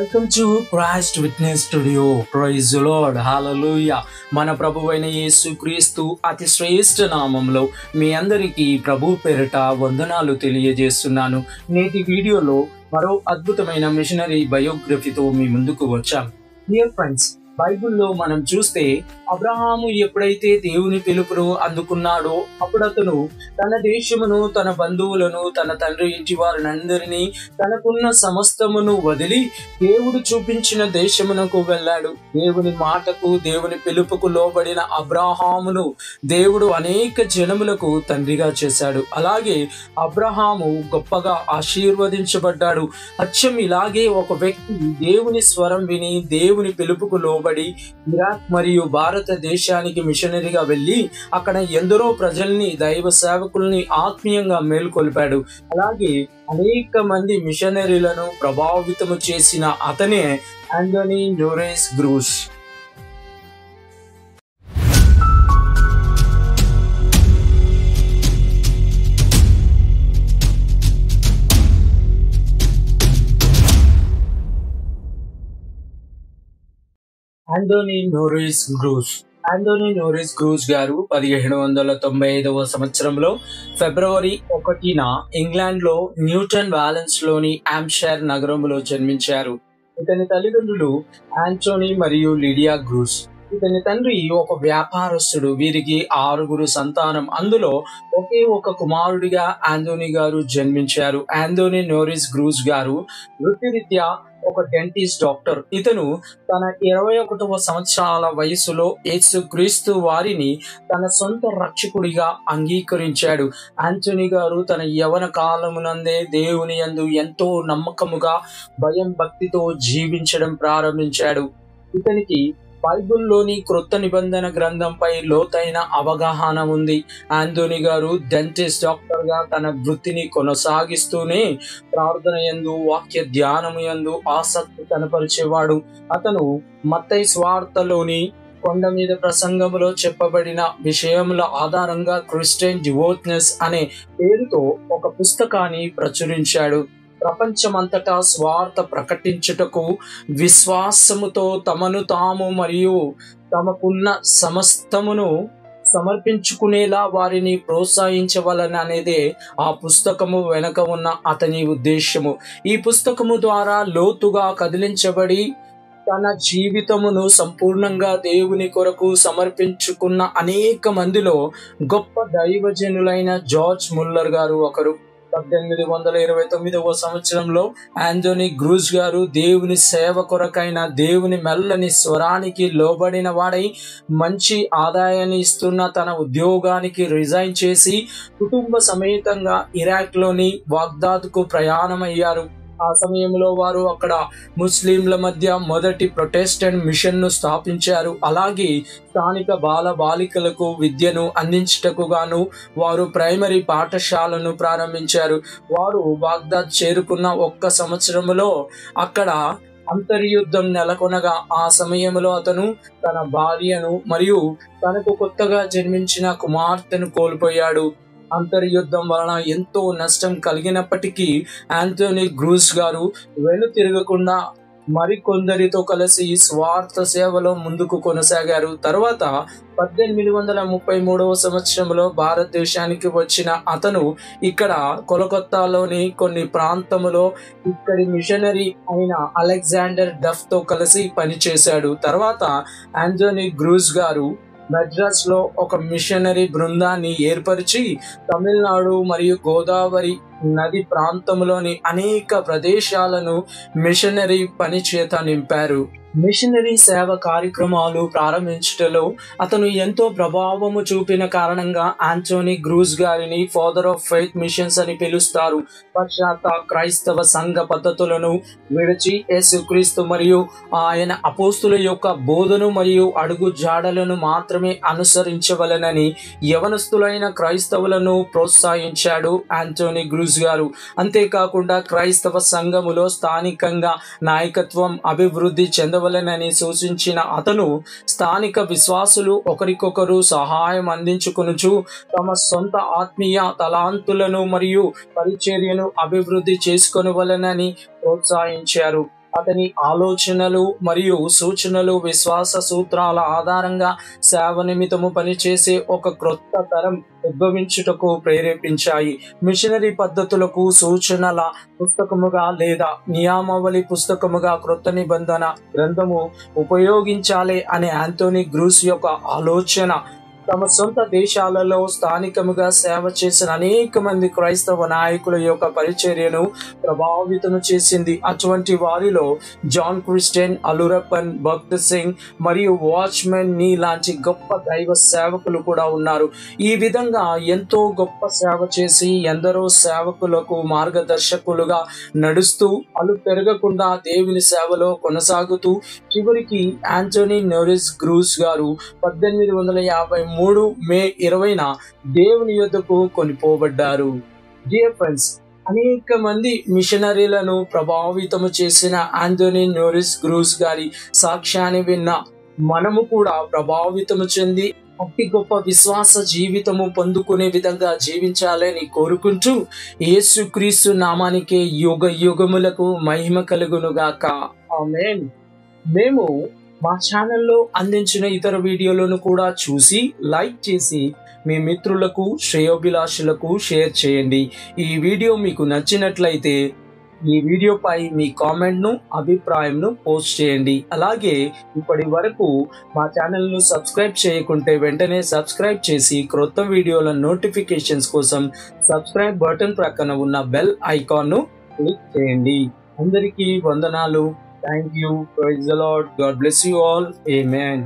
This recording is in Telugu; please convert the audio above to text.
Welcome to Christ Witness studio. Praise the Lord, hallelujah. మన ప్రభువైన యేసుక్రీస్తు అతి శ్రేష్ఠ నామంలో మీ అందరికీ ప్రభు పేరిట వందనాలు తెలియజేస్తున్నాను. నేటి వీడియోలో మరో అద్భుతమైన మిషనరీ బయోగ్రఫీతో మీ ముందుకు వచ్చాం. డియర్ ఫ్రెండ్స్, బైబిల్లో మనం చూస్తే అబ్రహాము ఎప్పుడైతే దేవుని పిలుపును అందుకున్నాడో అప్పుడు అతను తన దేశమును, తన బంధువులను, తన తండ్రి ఇంటి వారిని అందరినీ, తనకున్న సమస్తమును వదిలి దేవుడు చూపించిన దేశమునకు వెళ్ళాడు. దేవుని మాటకు, దేవుని పిలుపుకు లోబడిన అబ్రహామును దేవుడు అనేక జనములకు తండ్రిగా చేశాడు. అలాగే అబ్రహాము గొప్పగా ఆశీర్వదించబడ్డాడు. అచ్చం ఇలాగే ఒక వ్యక్తి దేవుని స్వరం విని దేవుని పిలుపుకు లోబడి ఇరాక్ మరియు భారతదేశానికి మిషనరీగా వెళ్ళి అక్కడ ఎందరో ప్రజల్ని, దైవ సేవకుల్ని ఆత్మీయంగా మేల్కొల్పాడు. అలాగే అనేక మంది మిషనరీలను ప్రభావితము చేసిన అతనే ఆంటోనీ నోరెస్ గ్రూస్. ఆంటోనీ నోరెస్ గ్రూస్ గారు 1795 సంవత్సరంలో ఫిబ్రవరి 1న ఇంగ్లాండ్లో న్యూటన్ వ్యాలెన్స్ లోని హాంప్షైర్ నగరంలో జన్మించారు. ఇతని తల్లిదండ్రులు ఆంటోనీ మరియు లిడియా గ్రూస్. ఇతని తండ్రి ఒక వ్యాపారస్తుడు. వీరికి 6 సంతానం. అందులో ఒకే ఒక కుమారుడిగా ఆంటోనీ గారు జన్మించారు. ఆంటోనీ నోరెస్ గ్రూస్ గారు వృత్తిరీత్యా ఒక డెంటిస్ట్ డాక్టర్. ఇతను తన 21వ సంవత్సరాల వయసులో యేసుక్రీస్తు వారిని తన సొంత రక్షకుడిగా అంగీకరించాడు. ఆంటోనీ గారు తన యవన కాలమునందే దేవుని యందు ఎంతో నమ్మకముగా, భయం భక్తితో జీవించడం ప్రారంభించాడు. ఇతనికి బైబిల్లోని క్రొత్త నిబంధన గ్రంథంపై లోతైన అవగాహన ఉంది. ఆంటోనీ గారు డెంటిస్ట్ డాక్టర్ గా తన వృత్తిని కొనసాగిస్తూనే ప్రార్థన యందు, వాక్య ధ్యానము యందు ఆసక్తి కనపరిచేవాడు. అతను మత్తయి సువార్తలోని కొండ మీద ప్రసంగంలో చెప్పబడిన విషయముల ఆధారంగా క్రిస్టియన్ డివోట్నెస్ అనే పేరుతో ఒక పుస్తకాన్ని ప్రచురించాడు. ప్రపంచమంతటా స్వార్థ ప్రకటించుటకు, విశ్వాసముతో తమను తాము మరియు తమకున్న సమస్తమును సమర్పించుకునేలా వారిని ప్రోత్సహించవలననేదే ఆ పుస్తకము వెనక ఉన్న అతని ఉద్దేశము. ఈ పుస్తకము ద్వారా లోతుగా కదిలించబడి తన జీవితమును సంపూర్ణంగా దేవుని కొరకు సమర్పించుకున్న అనేక మందిలో గొప్ప దైవజనులైన జార్జ్ ముల్లర్ గారు ఒకరు. 1829వ సంవత్సరంలో ఆంటోనీ గ్రూస్ గారు దేవుని సేవ కొరకైన దేవుని మెల్లని స్వరానికి లోబడిన వాడై మంచి ఆదాయాన్ని ఇస్తున్న తన ఉద్యోగానికి రిజైన్ చేసి కుటుంబ సమేతంగా ఇరాక్ లోని బాగ్దాద్కు ప్రయాణమయ్యారు. ఆ సమయంలో వారు అక్కడ ముస్లింల మధ్య మొదటి ప్రొటెస్టెంట్ మిషన్ ను స్థాపించారు. అలాగే స్థానిక బాల బాలికలకు విద్యను అందించుటకు గాను వారు ప్రైమరీ పాఠశాలను ప్రారంభించారు. వారు బాగ్దాద్ చేరుకున్న 1 సంవత్సరంలో అక్కడ అంతర్యుద్ధం నెలకొనగా ఆ సమయంలో అతను తన భార్యను మరియు తనకు కొత్తగా జన్మించిన కుమార్తెను కోల్పోయాడు. అంతర్యుద్ధం వలన ఎంతో నష్టం కలిగినప్పటికీ ఆంటోనీ గ్రూస్ గారు వెనుతిరగకుండా మరికొందరితో కలిసి స్వార్థ సేవలో ముందుకు కొనసాగారు. తర్వాత 1833వ సంవత్సరంలో భారతదేశానికి వచ్చిన అతను ఇక్కడ కోలకత్తాలోని కొన్ని ప్రాంతములో ఇక్కడి మిషనరీ అయిన అలెగ్జాండర్ డఫ్ తో కలిసి పనిచేశాడు. తర్వాత ఆంటోనీ గ్రూస్ గారు మద్రాస్ లో ఒక మిషనరీ బృందాన్ని ఏర్పరిచి తమిళనాడు మరియు గోదావరి నది ప్రాంతంలోని అనేక ప్రదేశాలను మిషనరీ పని చేత నింపారు. మిషనరీ సేవ కార్యక్రమాలు ప్రారంభించటంలో అతను ఎంతో ప్రభావము చూపిన కారణంగా ఆంటోనీ గ్రూస్ గారిని ఫాదర్ ఆఫ్ ఫెయిత్ మిషన్స్ అని పిలుస్తారు. పాశ్చాత్య క్రైస్తవ సంఘ పద్ధతులను విడిచి యేసుక్రీస్తు మరియు ఆయన అపోస్తుల యొక్క బోధను మరియు అడుగు జాడలను మాత్రమే అనుసరించవలెనని యవనస్తులైన క్రైస్తవులను ప్రోత్సహించాడు ఆంటోనీ గ్రూస్ గారు. అంతేకాకుండా క్రైస్తవ సంఘములో స్థానికంగా నాయకత్వం అభివృద్ధి చెందవలెనని సూచించిన అతను స్థానిక విశ్వాసులు ఒకరికొకరు సహాయం అందించుకొనుచు తమ సొంత ఆత్మీయ తలాంతులను మరియు పరిచర్యను అభివృద్ధి చేసుకొనవలెనని ప్రోత్సహించారు. అతని ఆలోచనలు మరియు సూచనలు విశ్వాస సూత్రాల ఆధారంగా సేవ నిమిత్తము పనిచేసే ఒక క్రొత్త తరం ఉద్భవించుటకు ప్రేరేపించాయి. మిషనరీ పద్ధతులకు సూచనల పుస్తకముగా లేదా నియామావళి పుస్తకముగా క్రొత్త నిబంధన గ్రంథము ఉపయోగించాలి అనే ఆంటోనీ గ్రూస్ యొక్క ఆలోచన తమ సొంత దేశాలలో స్థానికముగా సేవ చేసిన అనేక మంది క్రైస్తవ నాయకుల యొక్క పరిచర్యను ప్రభావితం చేసింది. అటువంటి వారిలో జాన్ క్రిస్టియన్, అలురప్పన్, భక్త్ సింగ్ మరియు వాచ్మెన్ నీ లాంటి గొప్ప దైవ సేవకులు కూడా ఉన్నారు. ఈ విధంగా ఎంతో గొప్ప సేవ చేసి ఎందరో సేవకులకు మార్గదర్శకులుగా నడుస్తూ అలు పెరగకుండా దేవుని సేవలో కొనసాగుతూ చివరికి ఆంటోనీ నోరిస్ గ్రూస్ గారు 1853 మే 20న దేవుని యొద్దకు కొనిపోబడ్డారు. డియర్ ఫ్రెండ్స్, అనేక మంది మిషనరీలను ప్రభావితము చేసిన ఆంటోనీ నోరిస్ గ్రూస్ గారి సాక్ష్యాన్ని విన్న మనము కూడా ప్రభావితము చెంది అతి గొప్ప విశ్వాస జీవితము పొందుకునే విధంగా జీవించాలని కోరుకుంటూ యేసుక్రీస్తు నామానికే యుగ యుగములకు మహిమ కలుగునుగాక. ఆమేన్. మేము మా ఛానల్లో అందించిన ఇతర వీడియోలను కూడా చూసి లైక్ చేసి మీ మిత్రులకు శ్రేయోభిలాషులకు షేర్ చేయండి. ఈ వీడియో మీకు నచ్చినట్లయితే ఈ వీడియోపై మీ కామెంట్ను అభిప్రాయంను పోస్ట్ చేయండి. అలాగే ఇప్పటి వరకు మా ఛానల్ను సబ్స్క్రైబ్ చేయకుంటే వెంటనే సబ్స్క్రైబ్ చేసి క్రొత్త వీడియోల నోటిఫికేషన్స్ కోసం సబ్స్క్రైబ్ బటన్ ప్రక్కన ఉన్న బెల్ ఐకాన్ను క్లిక్ చేయండి. అందరికీ వందనాలు. Thank you. Praise the Lord. God bless you all. Amen.